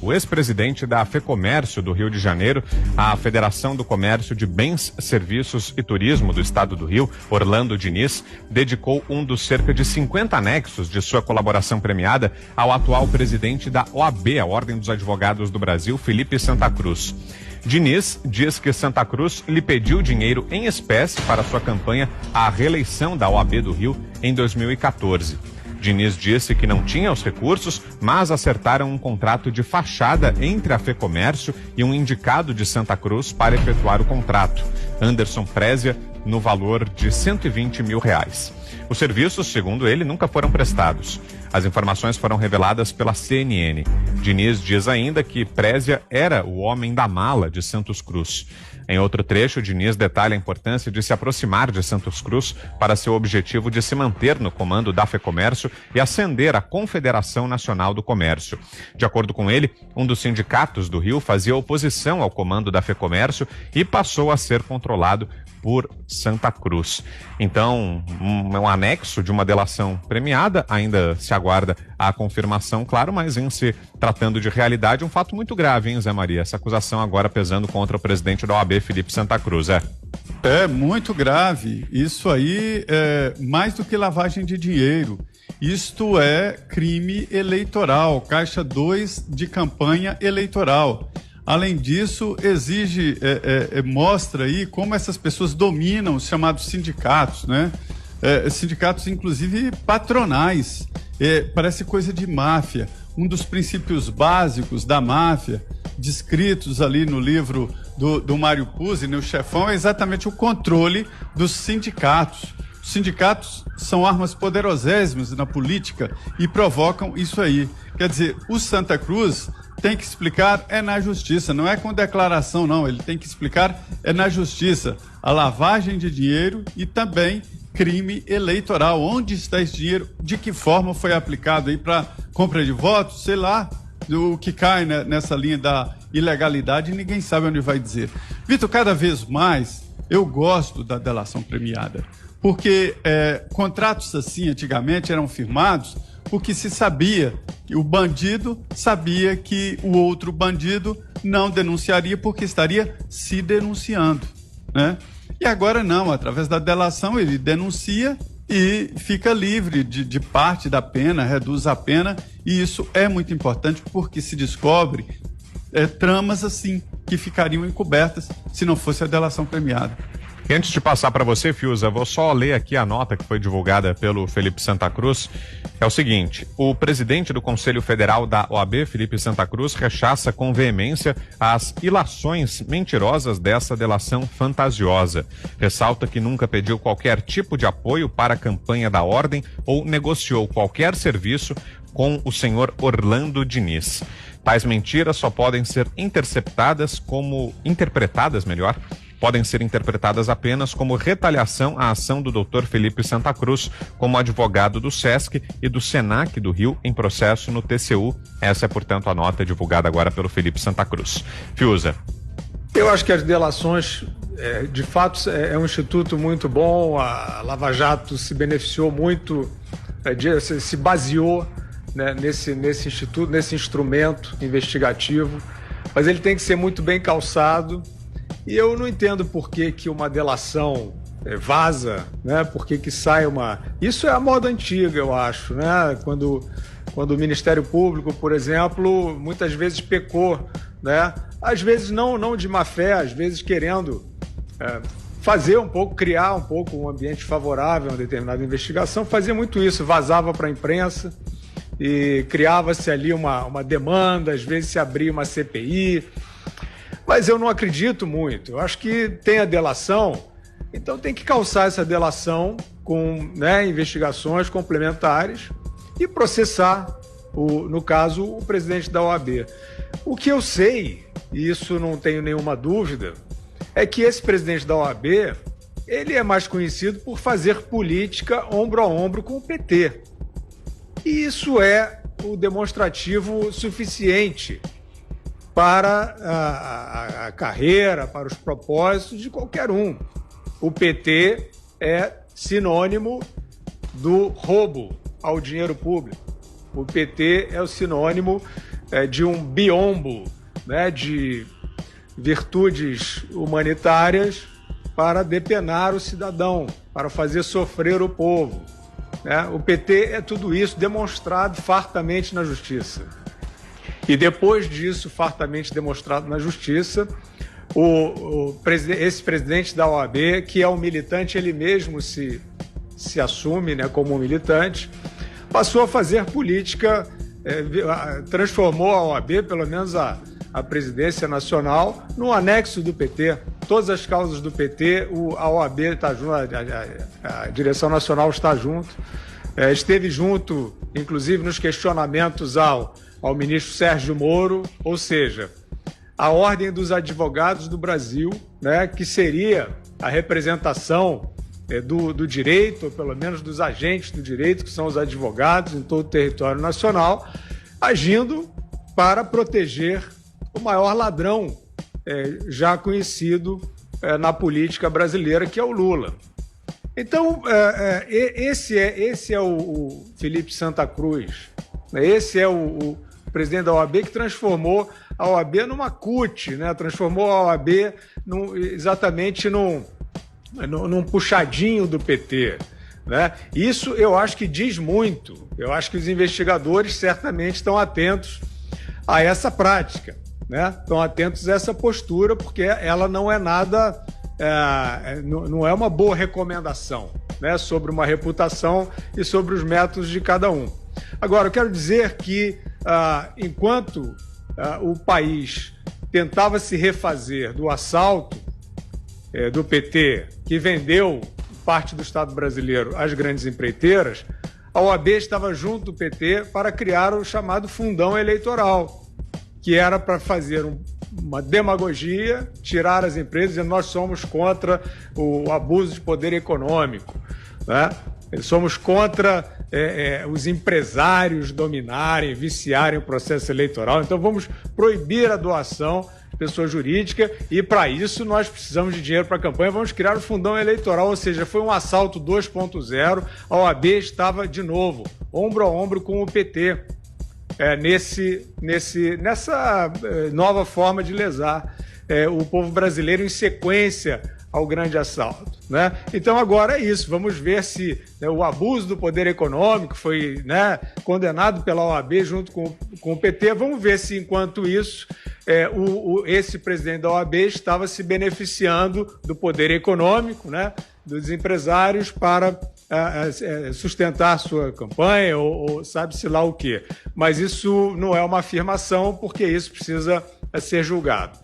o ex-presidente da FEComércio do Rio de Janeiro, a Federação do Comércio de Bens, Serviços e Turismo do Estado do Rio, Orlando Diniz, dedicou um dos cerca de 50 anexos de sua colaboração premiada ao atual presidente da OAB, a Ordem dos Advogados do Brasil, Felipe Santa Cruz. Diniz diz que Santa Cruz lhe pediu dinheiro em espécie para sua campanha à reeleição da OAB do Rio em 2014. Diniz disse que não tinha os recursos, mas acertaram um contrato de fachada entre a FEComércio e um indicado de Santa Cruz para efetuar o contrato, Anderson Prézia, no valor de R$120 mil. Os serviços, segundo ele, nunca foram prestados. As informações foram reveladas pela CNN. Diniz diz ainda que Prézia era o homem da mala de Santos Cruz. Em outro trecho, Diniz detalha a importância de se aproximar de Santos Cruz para seu objetivo de se manter no comando da FEComércio e ascender à Confederação Nacional do Comércio. De acordo com ele, um dos sindicatos do Rio fazia oposição ao comando da FEComércio e passou a ser controlado por Santa Cruz. Então, um anexo de uma delação premiada, ainda se aguarda a confirmação, claro, mas em se tratando de realidade, um fato muito grave, hein, Zé Maria? Essa acusação agora pesando contra o presidente da OAB, Felipe Santa Cruz, É muito grave. Isso aí é mais do que lavagem de dinheiro. Isto é crime eleitoral, caixa 2 de campanha eleitoral. Além disso, mostra aí como essas pessoas dominam os chamados sindicatos, né? Sindicatos, inclusive, patronais. Parece coisa de máfia. Um dos princípios básicos da máfia, descritos ali no livro do Mário Puzi, né, o chefão, é exatamente o controle dos sindicatos. Os sindicatos são armas poderosíssimas na política e provocam isso aí. Quer dizer, o Santa Cruz tem que explicar na justiça, não é com declaração não, ele tem que explicar na justiça a lavagem de dinheiro e também crime eleitoral. Onde está esse dinheiro? De que forma foi aplicado aí para compra de votos? Sei lá, o que cai nessa linha da ilegalidade, ninguém sabe onde vai dizer. Vitor, cada vez mais eu gosto da delação premiada, porque contratos assim antigamente eram firmados porque se sabia que o bandido sabia que o outro bandido não denunciaria porque estaria se denunciando, né? E agora não, através da delação ele denuncia e fica livre de parte da pena, reduz a pena, e isso é muito importante porque se descobre tramas assim que ficariam encobertas se não fosse a delação premiada. E antes de passar para você, Fiuza, vou só ler aqui a nota que foi divulgada pelo Felipe Santa Cruz. É o seguinte: o presidente do Conselho Federal da OAB, Felipe Santa Cruz, rechaça com veemência as ilações mentirosas dessa delação fantasiosa. Ressalta que nunca pediu qualquer tipo de apoio para a campanha da ordem ou negociou qualquer serviço com o senhor Orlando Diniz. Tais mentiras só podem ser podem ser interpretadas apenas como retaliação à ação do Dr. Felipe Santa Cruz como advogado do SESC e do SENAC do Rio em processo no TCU. Essa é, portanto, a nota divulgada agora pelo Felipe Santa Cruz. Fiuza. Eu acho que as delações, de fato, é um instituto muito bom. A Lava Jato se beneficiou muito, se baseou, né, nesse instituto, nesse instrumento investigativo, mas ele tem que ser muito bem calçado. E eu não entendo por que uma delação vaza, né? Por que sai uma... Isso é a moda antiga, eu acho, né? Quando o Ministério Público, por exemplo, muitas vezes pecou, né? Às vezes não de má fé, às vezes querendo criar um pouco um ambiente favorável a uma determinada investigação, fazia muito isso, vazava para a imprensa e criava-se ali uma demanda, às vezes se abria uma CPI. Mas eu não acredito muito. Eu acho que tem a delação, então tem que calçar essa delação com, né, investigações complementares e processar, no caso, o presidente da OAB. O que eu sei, e isso não tenho nenhuma dúvida, é que esse presidente da OAB, ele é mais conhecido por fazer política ombro a ombro com o PT. E isso é o demonstrativo suficiente para a carreira, para os propósitos de qualquer um. O PT é sinônimo do roubo ao dinheiro público. O PT é o sinônimo de um biombo, né, de virtudes humanitárias para depenar o cidadão, para fazer sofrer o povo. Né? O PT é tudo isso demonstrado fartamente na justiça. E depois disso, fartamente demonstrado na justiça, esse presidente da OAB, que é um militante, ele mesmo se assume, né, como um militante, passou a fazer política, transformou a OAB, pelo menos a presidência nacional, no anexo do PT. Todas as causas do PT, a OAB está junto, a direção nacional está junto. Esteve junto, inclusive, nos questionamentos ao ministro Sérgio Moro, ou seja, a Ordem dos Advogados do Brasil, né, que seria a representação do direito, ou pelo menos dos agentes do direito, que são os advogados em todo o território nacional, agindo para proteger o maior ladrão já conhecido na política brasileira, que é o Lula. Então, esse é o Felipe Santa Cruz, esse é o presidente da OAB que transformou a OAB numa CUT, né? Transformou a OAB exatamente num puxadinho do PT. Né? Isso eu acho que diz muito. Eu acho que os investigadores certamente estão atentos a essa prática. Né? Estão atentos a essa postura, porque ela não é nada, não é uma boa recomendação, né, sobre uma reputação e sobre os métodos de cada um. Agora, eu quero dizer que enquanto o país tentava se refazer do assalto do PT, que vendeu parte do Estado brasileiro às grandes empreiteiras, a OAB estava junto do PT para criar o chamado fundão eleitoral, que era para fazer uma demagogia, tirar as empresas, dizendo nós somos contra o abuso de poder econômico, né? Somos contra os empresários dominarem, viciarem o processo eleitoral, então vamos proibir a doação de pessoa jurídica e, para isso, nós precisamos de dinheiro para a campanha, vamos criar o fundão eleitoral, ou seja, foi um assalto 2.0, a OAB estava, de novo, ombro a ombro com o PT, nessa nova forma de lesar o povo brasileiro em sequência ao grande assalto. Né? Então agora é isso, vamos ver se o abuso do poder econômico foi, né, condenado pela OAB junto com o PT, vamos ver se enquanto isso esse presidente da OAB estava se beneficiando do poder econômico, né, dos empresários para sustentar sua campanha ou sabe-se lá o quê. Mas isso não é uma afirmação, porque isso precisa ser julgado.